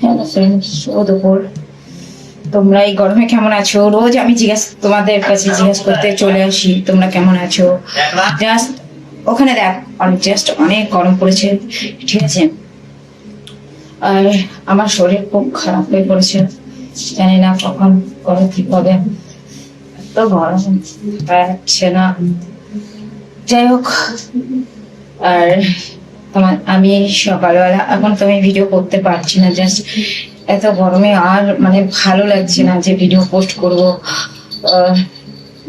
Hello friends, ও দুপুর। তোমরা এই গরমে কেমন আছো? রোজ আমি তোমাদের কাছে জিজ্ঞেস করতে চলে আসি তোমরা কেমন আছো। জাস্ট ওখানে দেখ, জাস্ট অনেক গরম পড়েছে, ঠিক আছে। আর আমার শরীর খুব খারাপ হয়ে পড়েছে, জানি না কখন কবে ঠিক হবে। এত গরম পাচ্ছে না। যাই হোক, আর আমি সকালবেলা এখন তো আমি ভিডিও করতে পারছি না, জাস্ট এত গরমে আর মানে ভালো লাগছে না যে ভিডিও পোস্ট করবো।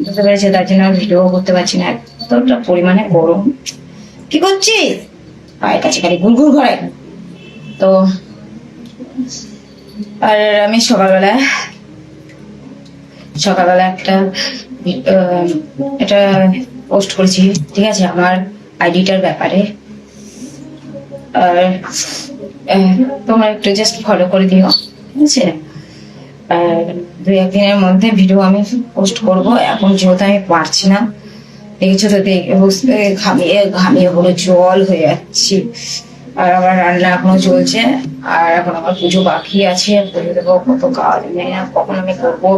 বুঝতে পেরেছে, তার জন্য আর ভিডিও করতে পারছি না, এতটা পরিমাণে গরম। কি করছিস? পায়ের কাছে খালি ঘুরঘুর ঘরে। তো আর আমি সকালবেলা এটা পোস্ট করেছি, ঠিক আছে, আমার আইডিটার ব্যাপারে। আর তোমরা একটু জাস্ট ফলো করে দিও, ঠিক আছে। আর 2-1 দিনের মধ্যে ভিডিও আমি পোস্ট করব। এখন যেহেতু আমি পারছি না, দেখেছো তো, বুঝতে ঘামিয়ে ঘামিয়ে হলো জল হয়ে যাচ্ছি। আর আমার রান্না এখনো চলছে, আর এখন আমার পুজো বাকি আছে, পুজো দেবো, কত কাজ, জানি না কখন আমি করবো,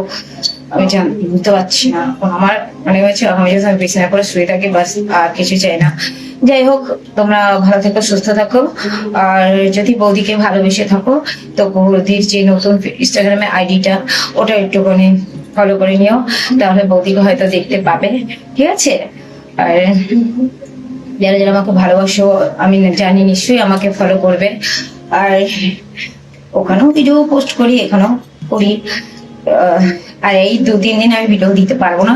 আমি বুঝতে পারছি না। এখন আমার মানে হচ্ছে আমি যদি আমি বিছানা করে শুয়ে থাকি বাস, আর কিছু চাই না। যাই হোক, তোমরা ভালো থেকো, সুস্থ থাকো। আর যদি বৌদিকে ভালোবেসে থাকো তো বৌদির যে নতুন ইনস্টাগ্রামে আইডিটা, ওটা একটুখানি ফলো করে নিও, তাহলে বৌদিকে হয়তো দেখতে পাবে, ঠিক আছে। আর যারা যারা আমাকে ভালোবাসো আমি জানি, নিশ্চয়ই আমাকে ফলো করবে। আর ওখানেও ভিডিও পোস্ট করি, এখানেও করি। আর এই 2-3 দিন আমি ভিডিও দিতে পারবো না,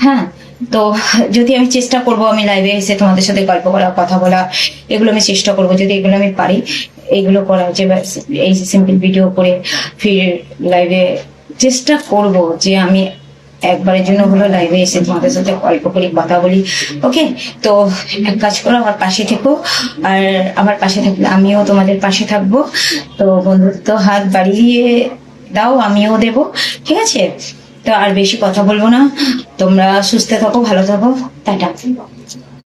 হ্যাঁ। তো যদি আমি চেষ্টা করব, আমি লাইভে এসে তোমাদের সাথে গল্প করা, কথা বলা, এগুলো আমি চেষ্টা করব, যদি এগুলো আমি পারি, এইগুলো করা, যে এই সিম্পল ভিডিও করে ফির লাইভে চেষ্টা করব যে আমি একবারের জন্য হলো লাইভে এসে তোমাদের সাথে গল্প করি, কথা বলি। ওকে, তো এক কাজ করো, আমার পাশে থেকো। আর আমার পাশে থাকলে আমিও তোমাদের পাশে থাকবো। তো বন্ধুত্ব হাত বাড়িয়ে দাও, আমিও দেব, ঠিক আছে। তো আর বেশি কথা বলবো না, তোমরা সুস্থ থাকো, ভালো থাকো, টাটা।